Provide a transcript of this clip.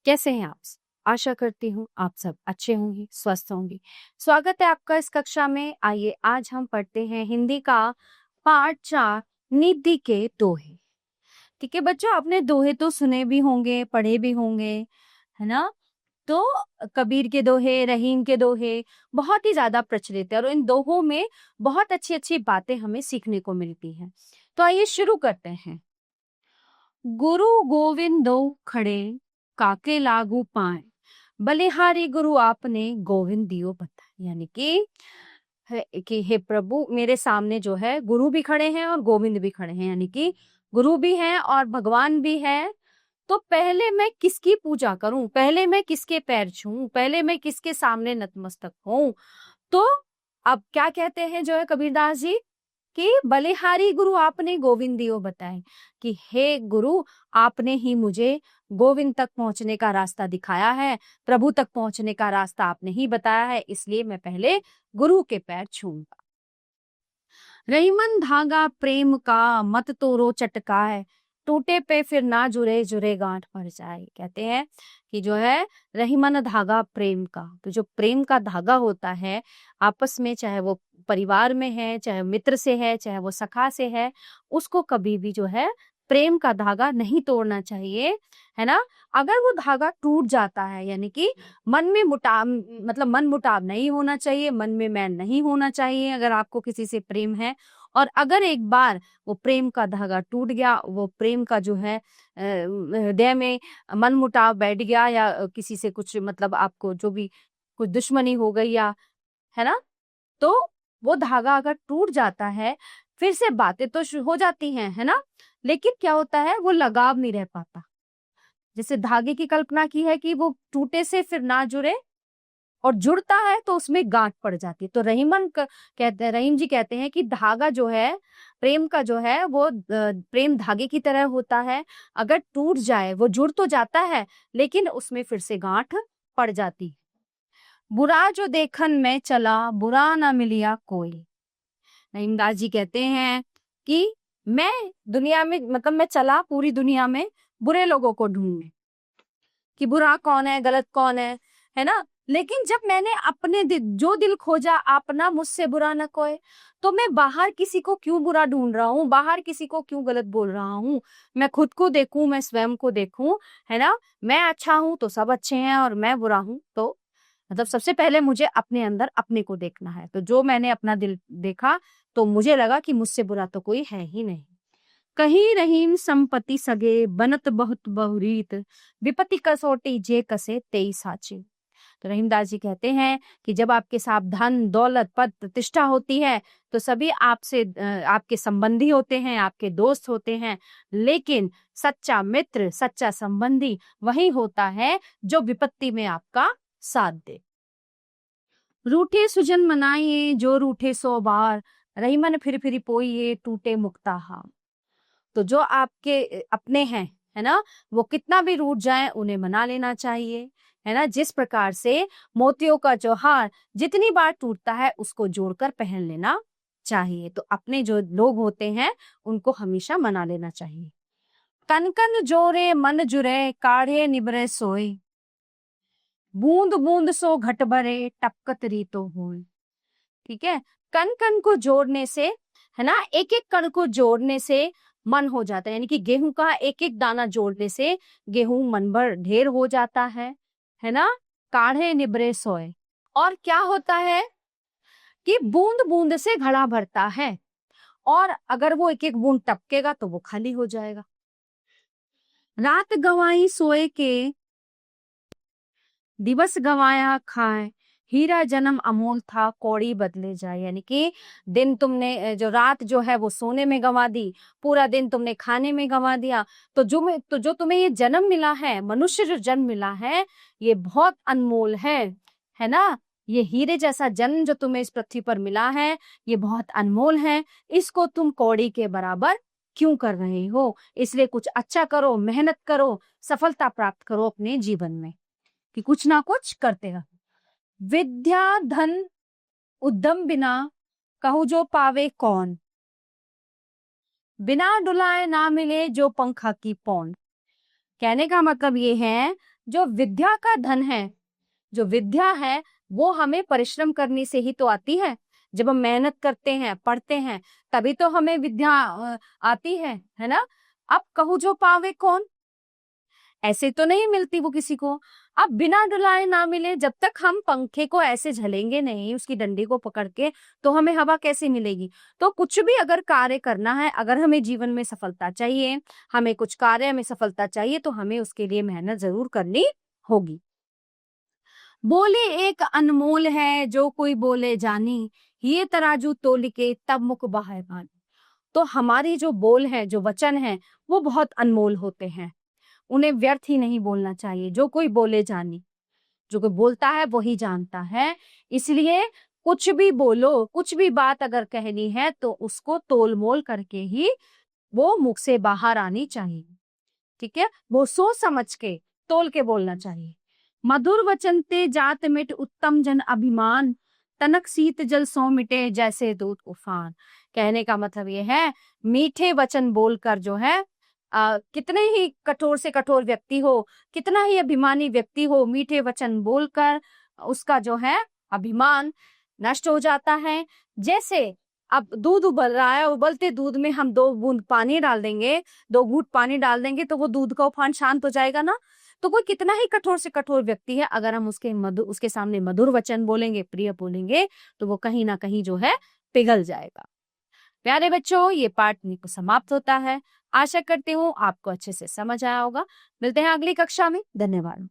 कैसे हैं आप? आशा करती हूँ आप सब अच्छे होंगे, स्वस्थ होंगे। स्वागत है आपका इस कक्षा में। आइए आज हम पढ़ते हैं हिंदी का पाठ 4 निधि के दोहे। ठीक है बच्चों, आपने दोहे तो सुने भी होंगे, पढ़े भी होंगे, है ना? तो कबीर के दोहे, रहीम के दोहे बहुत ही ज्यादा प्रचलित है और इन दोहों में बहुत अच्छी अच्छी बातें हमें सीखने को मिलती हैं। तो आइए शुरू करते हैं। गुरु गोविंद दो खड़े, काके लागू पाए, बलिहारी गुरु आपने गोविंद दियो बताए। यानी कि हे प्रभु, मेरे सामने जो है गुरु भी खड़े हैं और गोविंद भी खड़े हैं, यानी कि गुरु भी हैं और भगवान भी है। तो पहले मैं किसकी पूजा करूं, पहले मैं किसके पैर छूऊं, पहले मैं किसके सामने नतमस्तक होऊं? तो अब क्या कहते हैं जो है कबीरदास जी कि बलिहारी गुरु आपने गोविंद दियो बताए, कि हे गुरु, आपने ही मुझे गोविंद तक पहुंचने का रास्ता दिखाया है, प्रभु तक पहुंचने का रास्ता आपने ही बताया है, इसलिए मैं पहले गुरु के पैर छूऊंगा। रहीमन धागा प्रेम का मत तोड़ो चटकाए, टूटे पे फिर ना जुड़े जुड़े गांठ पड़ जाए। कहते हैं कि जो है रहीमन धागा प्रेम का, तो जो प्रेम का धागा होता है आपस में, चाहे वो परिवार में है, चाहे मित्र से है, चाहे वो सखा से है, उसको कभी भी जो है प्रेम का धागा नहीं तोड़ना चाहिए, है ना? अगर वो धागा टूट जाता है, यानी कि मन में मुटाव, मतलब मन मुटाव नहीं होना चाहिए, मन में मैल नहीं होना चाहिए अगर आपको किसी से प्रेम है। और अगर एक बार वो प्रेम का धागा टूट गया, वो प्रेम का जो है हृदय में मन मुटाव बैठ गया, या किसी से कुछ मतलब आपको जो भी कुछ दुश्मनी हो गई, या है ना, तो वो धागा अगर टूट जाता है, फिर से बातें तो हो जाती हैं, है ना, लेकिन क्या होता है वो लगाव नहीं रह पाता। जैसे धागे की कल्पना की है कि वो टूटे से फिर ना जुड़े, और जुड़ता है तो उसमें गांठ पड़ जाती है। तो कहते हैं, रहीम जी कहते हैं कि धागा जो है प्रेम का जो है वो प्रेम धागे की तरह होता है। अगर टूट जाए, वो जुड़ तो जाता है लेकिन उसमें फिर से गांठ पड़ जाती है। बुरा जो देखन में चला, बुरा ना मिलिया कोई। रहीमदास जी कहते हैं कि मैं दुनिया में, मतलब मैं चला पूरी दुनिया में बुरे लोगों को ढूंढने, कि बुरा कौन है, गलत कौन है ना? लेकिन जब मैंने अपने जो दिल खोजा, अपना मुझसे बुरा न कोई, तो मैं बाहर किसी को क्यों बुरा ढूंढ रहा हूँ, बाहर किसी को क्यों गलत बोल रहा हूँ? मैं खुद को देखूं, मैं स्वयं को देखूं, है ना? मैं अच्छा हूं तो सब अच्छे हैं, और मैं बुरा हूं तो मतलब सबसे पहले मुझे अपने अंदर अपने को देखना है। तो जो मैंने अपना दिल देखा तो मुझे लगा कि मुझसे बुरा तो कोई है ही नहीं। कहीं रहीम संपत्ति सगे, बनत बहुत बहुरीत, विपत्ति कसौटी जे कसे तेई साची। तो रहीमदास जी कहते हैं कि जब आपके साथ धन दौलत पद प्रतिष्ठा होती है तो सभी आपसे आपके संबंधी होते हैं, आपके दोस्त होते हैं, लेकिन सच्चा मित्र, सच्चा संबंधी वही होता है जो विपत्ति में आपका साथ दे। रूठे सुजन मनाइए, जो रूठे 100 बार, रहीमन फिर पोइए, टूटे मुक्ता हार। तो जो आपके अपने हैं, है ना, वो कितना भी रूठ जाए उन्हें मना लेना चाहिए, है ना? जिस प्रकार से मोतियों का जौहार जितनी बार टूटता है उसको जोड़कर पहन लेना चाहिए। तो अपने जो लोग होते हैं उनको हमेशा मना लेना चाहिए। कन कन जोरे मन जुरे, काढ़े निबरे सोए, बूंद बूंद सो घट भरे, टपकत रीतो होए। ठीक है, कन कन को जोड़ने से, है ना, एक एक कण को जोड़ने से मन हो जाता है, यानी कि गेहूं का एक एक दाना जोड़ने से गेहूं मन भर ढेर हो जाता है ना? काढ़े निबरे सोए। और क्या होता है कि बूंद बूंद से घड़ा भरता है, और अगर वो एक एक बूंद टपकेगा तो वो खाली हो जाएगा। रात गवाई सोए के, दिवस गवाया खाए, हीरा जन्म अमोल था, कौड़ी बदले जाए। यानी कि दिन तुमने जो रात जो है वो सोने में गंवा दी, पूरा दिन तुमने खाने में गंवा दिया। तो जो तुम्हें ये जन्म मिला है, मनुष्य जो जन्म मिला है, ये बहुत अनमोल है ना? ये हीरे जैसा जन्म जो तुम्हें इस पृथ्वी पर मिला है, ये बहुत अनमोल है। इसको तुम कौड़ी के बराबर क्यों कर रहे हो? इसलिए कुछ अच्छा करो, मेहनत करो, सफलता प्राप्त करो अपने जीवन में, कि कुछ ना कुछ करते रहो। विद्या धन उद्यम बिना, कहूँ जो पावे कौन, बिना डुलाए ना मिले जो पंखा की पौन। कहने का मतलब ये है जो विद्या का धन है, जो विद्या है वो हमें परिश्रम करने से ही तो आती है। जब हम मेहनत करते हैं, पढ़ते हैं, तभी तो हमें विद्या आती है ना। अब कहूँ जो पावे कौन, ऐसे तो नहीं मिलती वो किसी को। अब बिना डुलाए ना मिले, जब तक हम पंखे को ऐसे झलेंगे नहीं उसकी डंडी को पकड़ के, तो हमें हवा कैसे मिलेगी। तो कुछ भी अगर कार्य करना है, अगर हमें जीवन में सफलता चाहिए, हमें कुछ कार्य में सफलता चाहिए, तो हमें उसके लिए मेहनत जरूर करनी होगी। बोले एक अनमोल है जो कोई बोले जानी, ये तराजू तोल के तब मुख बाहे पानी। तो हमारी जो बोल है, जो वचन है, वो बहुत अनमोल होते हैं, उन्हें व्यर्थ ही नहीं बोलना चाहिए। जो कोई बोले जानी, जो कोई बोलता है वही जानता है। इसलिए कुछ भी बोलो, कुछ भी बात अगर कहनी है तो उसको तोल मोल करके ही वो मुख से बाहर आनी चाहिए। ठीक है, वो सोच समझ के तोल के बोलना चाहिए। मधुर वचन ते जात मिट उत्तम जन अभिमान, तनक शीत जल सो मिटे जैसे दूध उफान। कहने का मतलब ये है, मीठे वचन बोलकर जो है कितने ही कठोर से कठोर व्यक्ति हो, कितना ही अभिमानी व्यक्ति हो, मीठे वचन बोलकर उसका जो है अभिमान नष्ट हो जाता है। जैसे अब दूध उबल रहा है, उबलते दूध में हम 2 बूंद पानी डाल देंगे, 2 घूंट पानी डाल देंगे, तो वो दूध का उफान शांत हो जाएगा ना। तो कोई कितना ही कठोर से कठोर व्यक्ति है, अगर हम उसके सामने मधुर वचन बोलेंगे, प्रिय बोलेंगे, तो वो कहीं ना कहीं जो है पिघल जाएगा। प्यारे बच्चों, ये पाठ समाप्त होता है। आशा करती हूँ आपको अच्छे से समझ आया होगा। मिलते हैं अगली कक्षा में। धन्यवाद।